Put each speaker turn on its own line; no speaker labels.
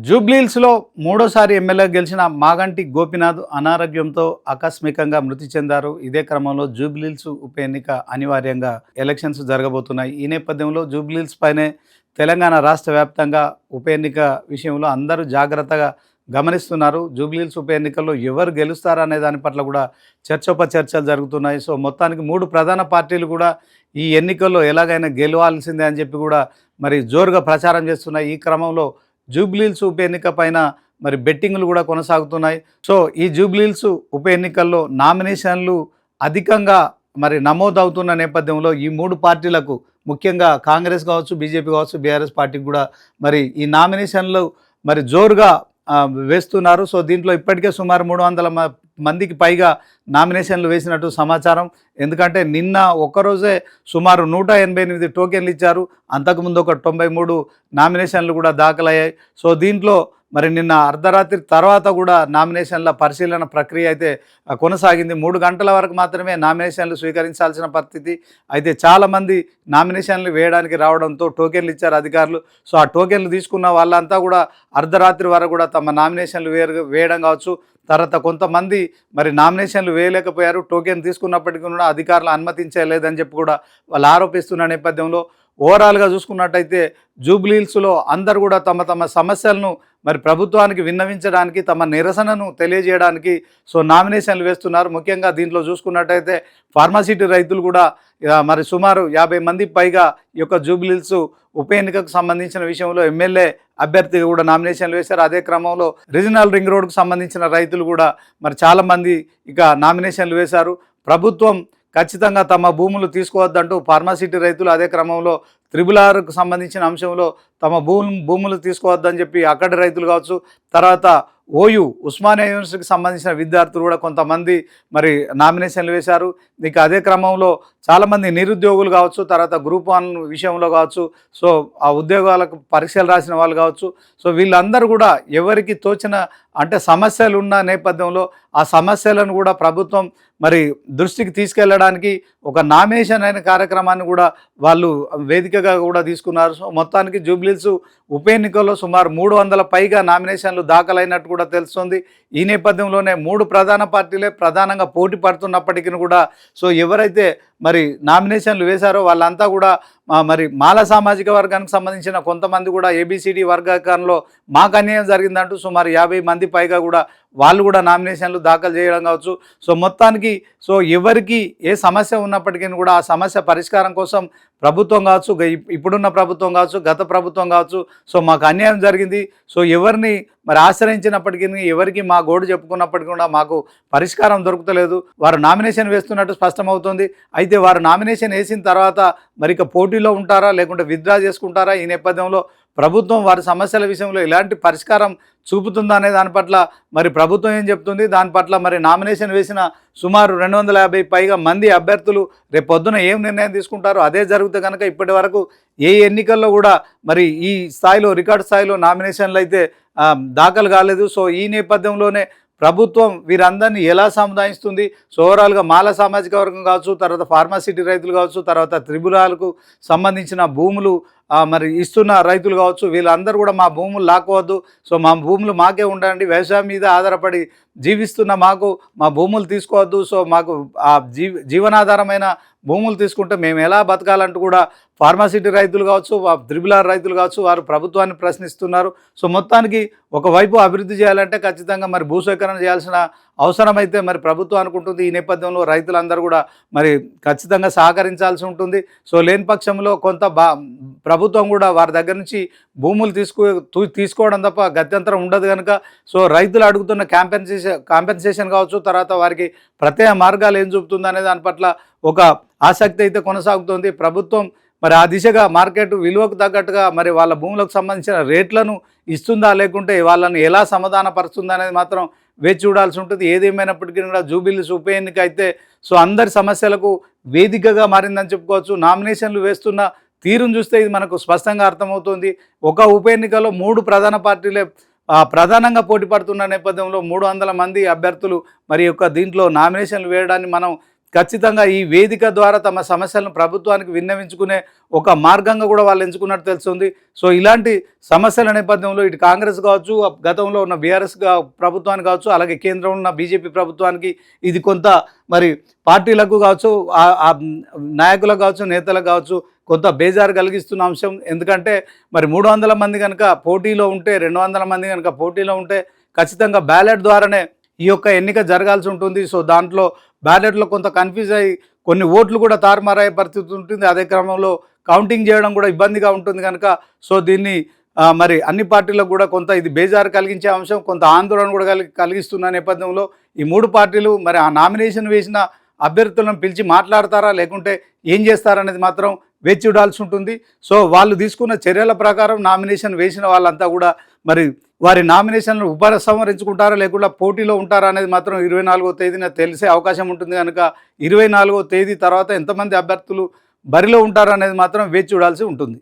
జూబ్లీహిల్స్‌లో మూడోసారి ఎమ్మెల్యేగా గెలిచిన మాగంటి గోపీనాథ్ అనారోగ్యంతో ఆకస్మికంగా మృతి చెందారు. ఇదే క్రమంలో జూబ్లీహిల్స్ ఉప ఎన్నిక అనివార్యంగా ఎలక్షన్స్ జరగబోతున్నాయి. ఈ నేపథ్యంలో జూబ్లీహిల్స్ పైనే తెలంగాణ రాష్ట్ర వ్యాప్తంగా ఉప ఎన్నిక విషయంలో అందరూ జాగ్రత్తగా గమనిస్తున్నారు. జూబ్లీహిల్స్ ఉప ఎన్నికల్లో ఎవరు గెలుస్తారనే దాని పట్ల కూడా చర్చోపచర్చలు జరుగుతున్నాయి. సో మొత్తానికి 3 ప్రధాన పార్టీలు కూడా ఈ ఎన్నికల్లో ఎలాగైనా గెలవాల్సిందే అని చెప్పి కూడా మరి జోరుగా ప్రచారం చేస్తున్నాయి. ఈ క్రమంలో జూబ్లీహిల్స్ ఉప ఎన్నిక పైన మరి బెట్టింగ్లు కూడా కొనసాగుతున్నాయి. సో ఈ జూబ్లీహిల్స్ ఉప ఎన్నికల్లో నామినేషన్లు అధికంగా మరి నమోదవుతున్న నేపథ్యంలో ఈ 3 పార్టీలకు ముఖ్యంగా కాంగ్రెస్ కావచ్చు, బీజేపీ కావచ్చు, బీఆర్ఎస్ పార్టీకి కూడా మరి ఈ నామినేషన్లు మరి జోరుగా వేస్తున్నారు. సో దీంట్లో ఇప్పటికే సుమారు 300 మందికి పైగా నామినేషన్లు వేసినట్టు సమాచారం. ఎందుకంటే నిన్న ఒక్కరోజే సుమారు 188 టోకెన్లు ఇచ్చారు. అంతకుముందు ఒక 93 నామినేషన్లు కూడా దాఖలయ్యాయి. సో దీంట్లో మరి నిన్న అర్ధరాత్రి తర్వాత కూడా నామినేషన్ల పరిశీలన ప్రక్రియ అయితే కొనసాగింది. 3 గంటల వరకు మాత్రమే నామినేషన్లు స్వీకరించాల్సిన పరిస్థితి. అయితే చాలామంది నామినేషన్లు వేయడానికి రావడంతో టోకెన్లు ఇచ్చారు అధికారులు. సో ఆ టోకెన్లు తీసుకున్న వాళ్ళంతా కూడా అర్ధరాత్రి వరకు కూడా తమ నామినేషన్లు వేయడం కావచ్చు. తర్వాత కొంతమంది మరి నామినేషన్లు వేయలేకపోయారు. టోకెన్ తీసుకున్నప్పటికీ కూడా అధికారులు అనుమతించలేదని చెప్పి కూడా వాళ్ళు ఆరోపిస్తున్న నేపథ్యంలో ఓవరాల్గా చూసుకున్నట్టయితే జూబ్లీహిల్స్లో అందరూ కూడా తమ తమ సమస్యలను మరి ప్రభుత్వానికి విన్నవించడానికి, తమ నిరసనను తెలియజేయడానికి సో నామినేషన్లు వేస్తున్నారు. ముఖ్యంగా దీంట్లో చూసుకున్నట్టయితే ఫార్మాసిటీ రైతులు కూడా మరి సుమారు 50 మంది పైగా ఈ యొక్క జూబ్లీహిల్స్ ఉప ఎన్నికకు సంబంధించిన విషయంలో ఎమ్మెల్యే అభ్యర్థిగా కూడా నామినేషన్లు వేశారు. అదే క్రమంలో రీజనల్ రింగ్ రోడ్కు సంబంధించిన రైతులు కూడా మరి చాలామంది ఇక నామినేషన్లు వేశారు. ప్రభుత్వం ఖచ్చితంగా తమ భూములు తీసుకోవద్దంటూ ఫార్మాసిటీ రైతులు, అదే క్రమంలో త్రిబుల్-ఆర్కు సంబంధించిన అంశంలో తమ భూములు తీసుకోవద్దని చెప్పి అక్కడి రైతులు కావచ్చు, తర్వాత ఉస్మానియా యూనివర్సిటీకి సంబంధించిన విద్యార్థులు కూడా కొంతమంది మరి నామినేషన్లు వేశారు. ఇక అదే క్రమంలో చాలామంది నిరుద్యోగులు కావచ్చు, తర్వాత గ్రూప్ 1 విషయంలో కావచ్చు, సో ఆ ఉద్యోగాలకు పరీక్షలు రాసిన వాళ్ళు కావచ్చు, సో వీళ్ళందరూ కూడా ఎవరికి తోచిన అంటే సమస్యలు ఉన్న నేపథ్యంలో ఆ సమస్యలను కూడా ప్రభుత్వం మరి దృష్టికి తీసుకెళ్లడానికి ఒక నామినేషన్ అయిన కార్యక్రమాన్ని కూడా వాళ్ళు వేదికగా కూడా తీసుకున్నారు. సో మొత్తానికి జూబ్లీహిల్స్ ఉప ఎన్నికల్లో సుమారు 300 పైగా నామినేషన్లు దాఖలైనట్టు కూడా తెలుస్తుంది. ఈ నేపథ్యంలోనే 3 ప్రధాన పార్టీలే ప్రధానంగా పోటీ పడుతున్నప్పటికీ కూడా సో ఎవరైతే మరి నామినేషన్లు వేశారో వాళ్ళంతా కూడా మరి మాల సామాజిక వర్గానికి సంబంధించిన కొంతమంది కూడా ఏబిసిడి వర్గీకరణలో మాకు అన్యాయం జరిగిందంటూ సుమారు 50 మంది పైగా కూడా వాళ్ళు కూడా నామినేషన్లు దాఖలు చేయడం కావచ్చు. సో మొత్తానికి సో ఎవరికి ఏ సమస్య ఉన్నప్పటికీ కూడా ఆ సమస్య పరిష్కారం కోసం ప్రభుత్వం కావచ్చు, ఇప్పుడున్న ప్రభుత్వం కావచ్చు, గత ప్రభుత్వం కావచ్చు, సో మాకు అన్యాయం జరిగింది, సో ఎవరిని మరి ఆశ్రయించినప్పటికీ, ఎవరికి మా గోడు చెప్పుకున్నప్పటికీ కూడా మాకు పరిష్కారం దొరుకుతలేదు. వారు నామినేషన్ వేస్తున్నట్టు స్పష్టమవుతుంది. అయితే వారు నామినేషన్ వేసిన తర్వాత మరి ఇక పోటీలో ఉంటారా లేకుంటే విత్డ్రా చేసుకుంటారా? ఈ నేపథ్యంలో ప్రభుత్వం వారి సమస్యల విషయంలో ఎలాంటి పరిష్కారం చూపుతుందా అనే దాని పట్ల మరి ప్రభుత్వం ఏం చెప్తుంది, దాని పట్ల మరి నామినేషన్ వేసిన సుమారు 250 పైగా మంది అభ్యర్థులు రేపు పొద్దున ఏం నిర్ణయం తీసుకుంటారో అదే జరిగితే కనుక ఇప్పటి వరకు ఏ ఎన్నికల్లో కూడా మరి ఈ స్థాయిలో రికార్డు స్థాయిలో నామినేషన్లు అయితే దాఖలు కాలేదు. సో ఈ నేపథ్యంలోనే ప్రభుత్వం వీరందరినీ ఎలా సముదాయిస్తుంది? సో ఓవరాల్గా మాల సామాజిక వర్గం కావచ్చు, తర్వాత ఫార్మాసిటీ రైతులు కావచ్చు, తర్వాత త్రిబుల్-ఆర్కు సంబంధించిన భూములు మరి ఇస్తున్న రైతులు కావచ్చు, వీళ్ళందరూ కూడా మా భూములు లాక్కోవద్దు, సో మా భూములు మాకే ఉండండి, వ్యవసాయం మీద ఆధారపడి జీవిస్తున్న మాకు మా భూములు తీసుకోవద్దు, సో మాకు ఆ జీవనాధారమైన భూములు తీసుకుంటే మేము ఎలా బతకాలంటూ కూడా ఫార్మాసిటీ రైతులు కావచ్చు, త్రిబుల్-ఆర్ రైతులు కావచ్చు, వారు ప్రభుత్వాన్ని ప్రశ్నిస్తున్నారు. సో మొత్తానికి ఒకవైపు అభివృద్ధి చేయాలంటే ఖచ్చితంగా మరి భూసేకరణ చేయాల్సిన అవసరం అయితే మరి ప్రభుత్వం అనుకుంటుంది. ఈ నేపథ్యంలో రైతులందరూ కూడా మరి ఖచ్చితంగా సహకరించాల్సి ఉంటుంది. సో లేని పక్షంలో కొంత ప్రభుత్వం కూడా వారి దగ్గర నుంచి భూములు తీసుకోవడం తప్ప గత్యంతరం ఉండదు కనుక సో రైతులు అడుగుతున్న కాంపెన్సేషన్ కావచ్చు, తర్వాత వారికి ప్రత్యేక మార్గాలు ఏం చూపుతుంది అనే దాని పట్ల ఒక ఆసక్తి అయితే కొనసాగుతుంది. ప్రభుత్వం మరి ఆ దిశగా మార్కెట్ విలువకు తగ్గట్టుగా మరి వాళ్ళ భూములకు సంబంధించిన రేట్లను ఇస్తుందా లేకుంటే వాళ్ళని ఎలా సమాధానపరుస్తుందా అనేది మాత్రం వేచి చూడాల్సి ఉంటుంది. ఏదేమైనప్పటికీ కూడా జూబ్లీహిల్స్ ఉప ఎన్నిక అయితే సో అందరి సమస్యలకు వేదికగా మారిందని చెప్పుకోవచ్చు. నామినేషన్లు వేస్తున్న తీరును చూస్తే ఇది మనకు స్పష్టంగా అర్థమవుతుంది. ఒక ఉప ఎన్నికలో 3 ప్రధాన పార్టీలే ప్రధానంగా పోటీ పడుతున్న నేపథ్యంలో 300 మంది అభ్యర్థులు మరి యొక్క దీంట్లో నామినేషన్లు వేయడాన్ని మనం ఖచ్చితంగా ఈ వేదిక ద్వారా తమ సమస్యలను ప్రభుత్వానికి విన్నవించుకునే ఒక మార్గంగా కూడా వాళ్ళు ఎంచుకున్నట్టు తెలుస్తుంది. సో ఇలాంటి సమస్యల నేపథ్యంలో ఇటు కాంగ్రెస్ కావచ్చు, గతంలో ఉన్న బీఆర్ఎస్ ప్రభుత్వానికి కావచ్చు, అలాగే కేంద్రంలో ఉన్న బీజేపీ ప్రభుత్వానికి ఇది కొంత మరి పార్టీలకు కావచ్చు, ఆ నాయకులకు కావచ్చు, నేతలకు కావచ్చు కొంత బేజారు కలిగిస్తున్న అంశం. ఎందుకంటే మరి 300 మంది కనుక పోటీలో ఉంటే, 200 మంది కనుక పోటీలో ఉంటే ఖచ్చితంగా బ్యాలెట్ ద్వారానే ఈ యొక్క ఎన్నిక జరగాల్సి ఉంటుంది. సో దాంట్లో బ్యాలెట్లో కొంత కన్ఫ్యూజ్ అయ్యి కొన్ని ఓట్లు కూడా తారుమారయ్యే పరిస్థితి ఉంటుంది. అదే క్రమంలో కౌంటింగ్ చేయడం కూడా ఇబ్బందిగా ఉంటుంది కనుక సో దీన్ని మరి అన్ని పార్టీలకు కూడా కొంత ఇది బేజారు కలిగించే అంశం, కొంత ఆందోళన కూడా కలిగిస్తున్న నేపథ్యంలో ఈ 3 పార్టీలు మరి ఆ నామినేషన్ వేసిన అభ్యర్థులను పిలిచి మాట్లాడతారా లేకుంటే ఏం చేస్తారనేది మాత్రం వేచి చూడాల్సి ఉంటుంది. సో వాళ్ళు తీసుకున్న చర్యల ప్రకారం నామినేషన్ వేసిన వాళ్ళంతా కూడా మరి వారి నామినేషన్లు ఉపసంహరించుకుంటారా లేకుండా పోటీలో ఉంటారా అనేది మాత్రం 24వ తేదీన తెలిసే అవకాశం ఉంటుంది కనుక 24వ తేదీ తర్వాత ఎంతమంది అభ్యర్థులు బరిలో ఉంటారనేది మాత్రం వేచి చూడాల్సి ఉంటుంది.